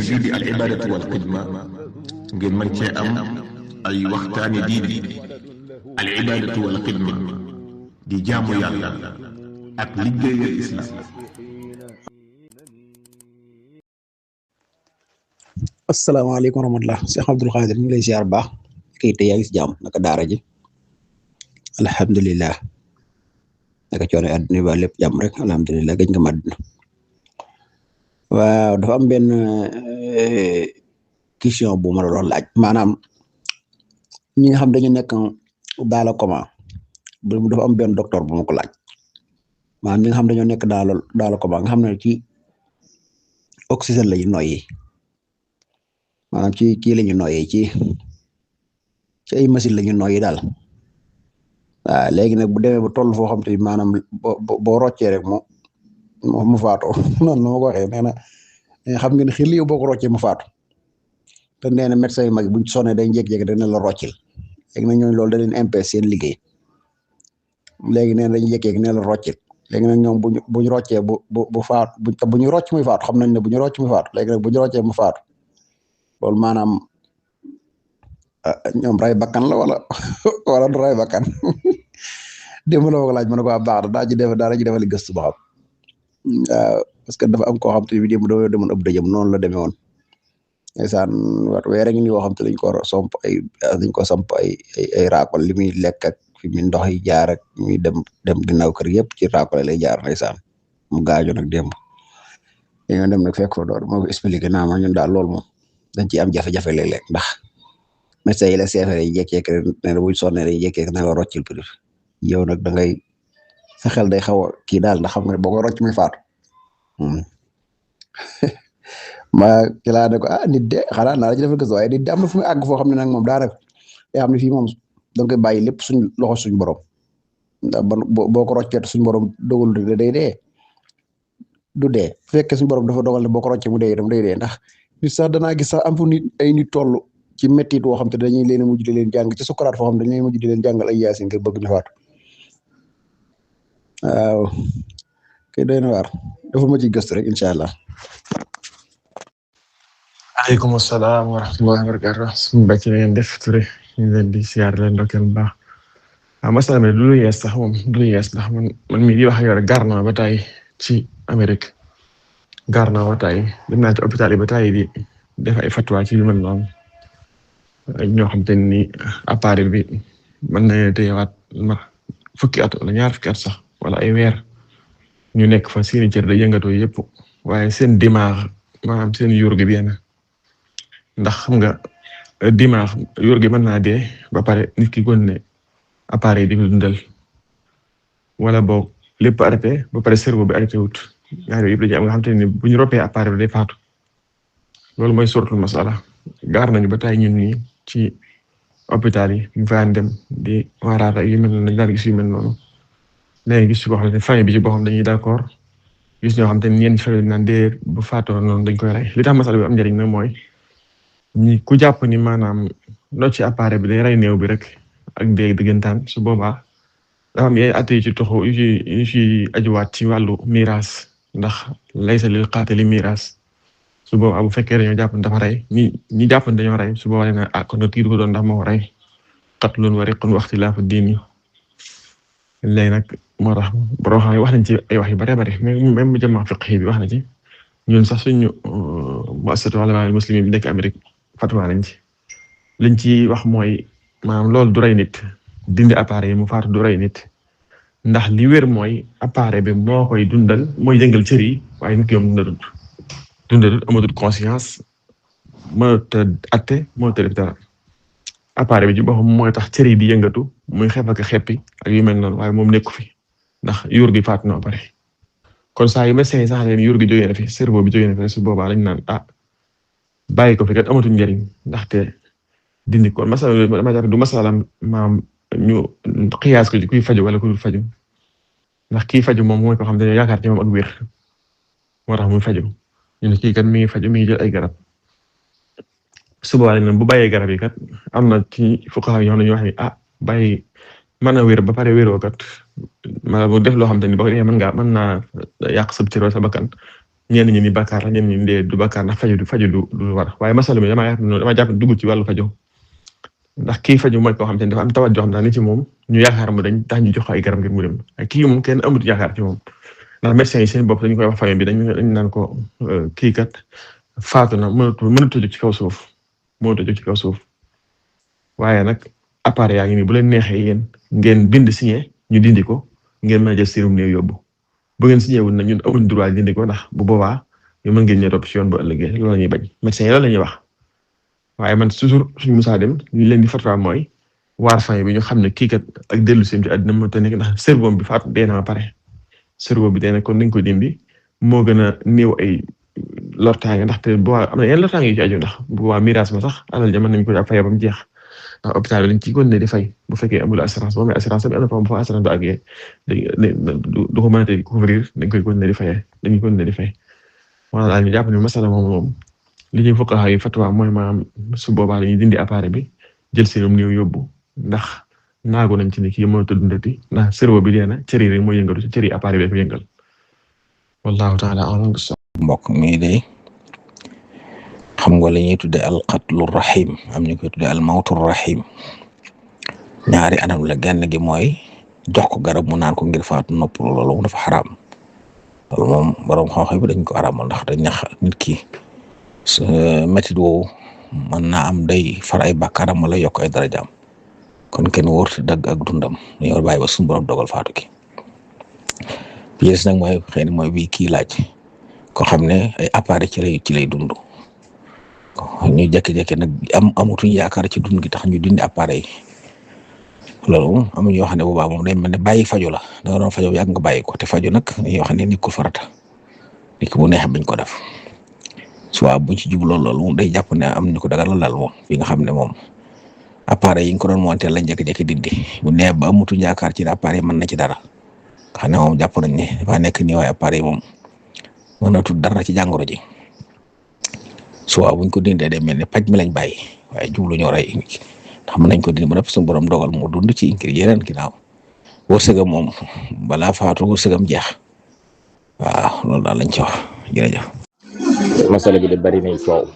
chaîne bii di al ibadatu wal xidma ngeen mën cee am ay waxtaani diine. al ibadatu wal xidma di jaamu yàlla ak liggéeyal islam. asalaamaaleykum wa rahmatulah Cheikh Abdoul Khadir ñu ngi lay ziar baax kay te yaa ngi si jàmm naka daara ji alhamdulilah naka coono àdduna ba lépp jàmm rek alhamdulilah gëj nga ma àdduna waaw dafa am benn question bu ma la doon laaj maanaam ñi nga xam dañu nekk dans le coma dafa am benn docteur bu ma ko laaj maanaam ñi nga xam dañoo nekk dans le coma nga xam ne ci oxygène la ñu noyyi maanaam ci kii la ñu noyyee ci ay machine la ñu noyyi daal waaw léegi nag bu demee ba toll foo xam te maanaam boo roccee rek mu faatu noonu la ma ko waxee nee na xam ngeen xel yow boo ko roccee mu faatu te nee na médecin yu mag buñ sonné day jékki-jékki dañ la roccil léegi nag ñooñu loolu da leen impé seen liggéey léegi nee na dañuy jékki-jékki ne la roccil léegi nag ñoom buñ roccee bu faatu bu ñu rocc muy faatu xam nañ ne bu ñu rocc muy faatu léegi nag bu ñu roccee mu faatu loolu maanaam ñoom ray bakkan la wala du ray bakkan démb la ma ko laaj ma ne ko baax daa ci defali gëstu ba xam waaw parce que dafa am koo xam te bi démb doo demoon ëpp dëjëm noonu la demee woon ndeysaan weer ngi ni woo xam te dañ ko samp ay raakol li muy lekk ak fi mi ndox yi jaar ak muy dem ginnaaw kër yëpp ci raakol lay jaar ndeysaan mu gaajo nag démb dañoo dem nag fekk fa door moo ko expliqué naa ma ñun daal loolu moom dañ ciy am jafe-jafe léeg-léeg ndax médecin yi la seefere yi jékki-jékki ne la buñ sonnee dañuy jékki-jékki ne la roccil prix yow nag da ngay sa xel day xaw a kii daal ndax xam nga ne boo ko rocc muy faatu ma ki laa ne ko nit de xanaa naa la ci defal gëstu waaye nit de am na fu muy àgg foo xam ne nag moom daanaka day xam ne fii moom da nga koy bàyyi lépp suñ loxo suñ borom ndax boo ko rocceet suñ borom dogal day dee du dee bu fekkee suñ borom dafa dogal ne boo ko roccee mu dee itam day dee ndax nit sax danaa gis sax am fu nit ay nit toll ci méttit woo xam te dañuy leen mujj di leen jàng ci sukaraat foo xam dañuy mujj di leen jàngal ay yaasin ngir bëgg ñu faatu waaw kay doy na waar dafa ma ci gëstu rek incha allah. aleykum salaam wa rahmatullahi wa barakatuh suñu bàcc na ngeen def Touré ñu leen di siyaar leen ndokkeel bu baax waaw masala mi du lu yees sax moom du lu yees ndax man mii di wax ak yow rek gaar naa ba tey ci Amérique gaar naa ba tey dem naa ci hôpital yi ba tey di def ay fatwa ci yu mel noonu ñoo xam te ni appareil bi mën na téyewaat ma fukki at wala ñaar fukki at sax wala ay weer ñu nekk fa seeni cër da yëngatoo yëpp waaye seen dimaag maanaam seen yuur gi bien ndax xam nga dimaag yuur gi mën naa dee ba pare nit ki gon ne appareil di ko dundal wala boog lépp arrêté ba pare cerveau bi arrêté wut ñaar yëpp dañuy am nga xam te ni bu ñu roppee appareil bi day faatu loolu mooy suratul masala gaar nañu ba tey ñun ñi ci hôpital yi ñu faan dem di waaraata yu mel noonu daal gis yu mel noonu léegi gis ci boo xam ne famille bi ci boo xam dañuy d'accord gis ñoo xam te ñeen famille naan dee bu faatoo noonu dañ koy rey li tax masala bi am njëriñ nag mooy ñi ku jàpp ni maanaam noo ci appareil bi day rey néew bi rek ak dee diggantaan su boobaa dafa am yenn at yu ci toxu yu ci ajuwaat ci wàllu miraas ndax laysa lil qaatili miraas su boobaa bu fekkee dañoo jàpp dafa rey ñi jàpp dañoo rey su boobaa ne kon nag kii du ko doon ndax moo rey qatlun wa riqun wa ixtilaafu diini léegi nag moo tax borom xam ne wax nañ ci ay wax yu bari bari même mu jamaa fiqhi bi wax na ci ñun sax suñu muassasatu ulamaa al-muslimiin bi nekk Amérique fatwa nañ ci liñ ci wax mooy maanaam loolu du rey nit dindi appareil yi mu faatu du rey nit ndax li wér mooy appareil bi moo koy dundal mooy jëngal cër yi waaye nit ki moom dundal amatul conscience mënut a atte mënut a def dara appareil bi ci boppam mooy tax cër yi di yëngatu muy xepp ak xeppi ak yu mel noonu waaye moom nekku fi ndax yuur gi faatu na pare kon saa yu médecin yi sax leen yuur gi jógee na fi cerveau bi jógee na fi su boobaa lañ naan bàyyi ko fi kat amatul njariñ ndaxte dindi ko masala du masala maam ñu xiyaas ko ci kuy faju wala ku dul faju ndax kii faju moom mooy ko xam dañoo yaakaar ci moom ak wér moo tax muy faju ñu ne kii kat mi ngi faju mi ngi jël ay garab suba lañ bu bàyyee garab yi kat am na ci fuqaha yoo xam ne ñu wax ni bàyyi mën a wér ba pare wéroo kat ma bu def loo xam te ni boo ko defee mën naa yàq sa cër sa bakkan ñenn ñi ni bàkkaar la ñenn ñi ni du bàkkaar ndax faju du war waaye masala mi dama jàpp dugg ci wàllu faju ndax kii faju mooy koo xam te ne dafa am tawat joo xam ne ci moom ñu yaakaar mu dañ tax ñu jox ay garab ngir mu dem ay kii moom kenn amut yaakaar ci moom ndax médecins yi seen bopp dañu koy wax famille bi dañu naan ko kii kat faatu na mënatu jóg ci kaw suuf waaye nag appareil yaa ngi nii bu leen neexee yéen ngeen bind signé ñu dindi ko ngeen mën a jël sérum néew yóbbu bu ngeen signé wul nag ñun amuñ droit dindi ko ndax bu boobaa ñu mën ngeen ñëw topp ci yoon bu ëllëgee loolu la ñuy bañ médecins yi loolu la ñuy wax waaye man toujours suñu musaa dem li leen di fatwa mooy waar famille bi ñu xam ne kii kat ak dellu sim ci àddina moo te nekk ndax cerveau bi faatu dee na ma pare cerveau bi dee na kon dañ ko dindi moo gën a néew ay lortaange ndaxte bu am na yenn lortaange yu ci aju ndax bu boobaa miraas ma sax alal ja mën nañ ko fayee ba mu jeex ndax hôpital bi dañ ciy continuer di fay bu fekkee amul assurance boo amee assurance bi am na fa bu assurance ba àggee du ko mënatee couvrir dañ koy continuer di fayee dañuy continuer di fay wala daal ñu jàpp ne masala moom li ñuy fuqaha yi fatwa mooy maanaam su boobaa dañuy dindi appareil bi jël sérum néew yóbbu ndax naagu nañ ci ne kii mënut a dundati ndax cerveau bi dee na cër yi rek mooy yëngatu ci cër yi appareil bi ko yëngal wallahu ta'ala a'lam. mbokk mi de xam nga la ñuy tudde al qatlu rahim am ñu koy tudde al mawtu rahim ñaari anam la genn gi mooy jox ko garab mu naan ko ngir faatu nopp loolu dafa xaraam loolu moom borom xam-xam bi dañ ko araamal ndax dañ ñax nit ki métit woowu mën naa am day far ay bàkkaaram wala yokk ay darajaam kon kenn wóorti dagg ak dundam dañoo bàyyi ba suñu borom dogal faatu ki pièce nag mooy xëy na mooy bii kii laaj ko xam ne ay appareil ci lay dund ñu jékki-jékki nag amutuñ yaakaar ci dund gi tax ñu dindi appareil loolu am ñoo xam ne boobaa moom day mel ne bàyyi faju la da nga doon faju yàgg nga bàyyi ko te faju nag dañuy wax ne nit ko farata nit ko bu neexee bañ ko def soit buñ ci jublu loolu day jàpp ne am ñu ko dagal laal moom fi nga xam ne moom appareil yi ñu ko doon monter lañ jékki-jékki dindi bu nee ba amutuñ yaakaar ci appareil mën na ci dara xam ne moom jàpp nañ ne dafa nekk nii waaye appareil moom mën na tudd dara ci jàngoro ji soit buñ ko dindee day mel ne paj mi lañ bàyyi waaye jublu ñoo rey ndax mën nañ ko dindi ba suñu borom dogal mu dund ci ngir yeneen ginnaaw wërsëgam moom balaa faatu wërsëgam jeex waaw loolu daal lañ ci wax jërëjëf. masala bi de bari nay coow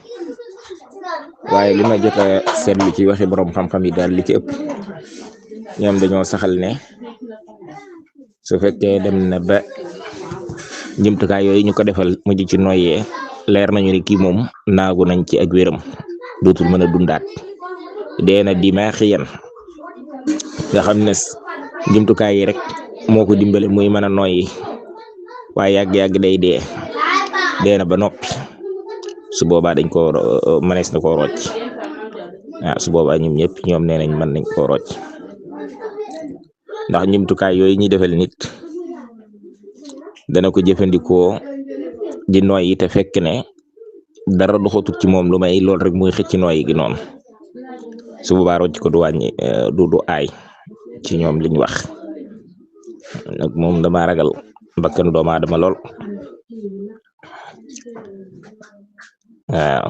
waaye li ma jot a seetlu ci waxi borom xam-xam yi daal li ci ëpp ñoom dañoo saxal ne su fekkee dem na ba jumtukaay yooyu ñu ko defal mujj ci noyyee leer nañu ne kii moom naagu nañ ci ak wéram dootul mën a dundaat dee na dimaaxiyan nga xam ne jumtukaay yi rek moo ko dimbale muy mën a noyyi waaye yàgg-yàgg day dee na ba noppi su boobaa dañ ko mënees na koo rocc waaw su boobaa ñoom nee nañ mën nañ koo rocc ndax jumtukaay yooyu ñuy defal nit dana ko jëfandikoo di noyyi te fekk ne dara doxatut ci moom lu may lool rek muy xëcc noyyi gi noonu su boobaa rocc ko du wàññi du aay ci ñoom liñ wax nag moom dama ragal bakkanu doomu aadama lool waaw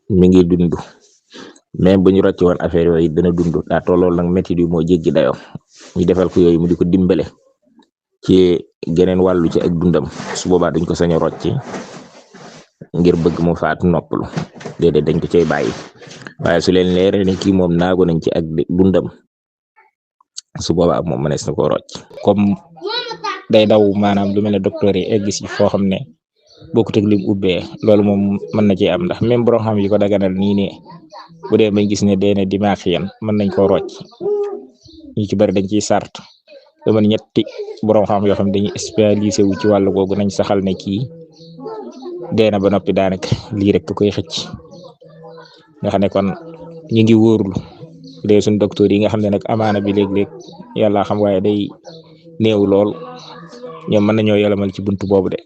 mi ngi dund même bu ñu rocc woon affaire yooyu dana dund daa tollool nag métti yu moo jéggi dayoo ñu defal ko yooyu mu di ko dimbale ci geneen wàllu ci ak dundam su boobaa duñ ko sañ a rocc ngir bëgg mu faatu noppalu déedéet dañ ko cay bàyyi waaye su leen leer ne kii moom naago nañ ci ak dundam su boobaa moom mënees na koo rocc comme day daw maanaam lu mel ne docteur yi egg si foo xam ne bokkut ak lim ubbee loolu moom mën na ci am ndax même borom xam yi ko daganal nii ne bu dee bañ gis ne dee na dimaaxiyan mën nañ koo rocc ñu ci bari dañ ciy sart dama ñetti borom xam yoo xam ne dañuy spécialisé wu ci wàllu googu nañ saxal ne kii dee na ba noppi daanaka lii rek koy xëcc nga xam ne kon ñu ngi wóorlu bu dee suñ docteur yi nga xam ne nag amaana bi léeg-léeg yàlla xam waaye day néew lool ñoom mën nañoo yolamal ci buntu boobu de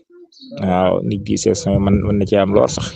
waaw nit gi c'est mën na ci am lool sax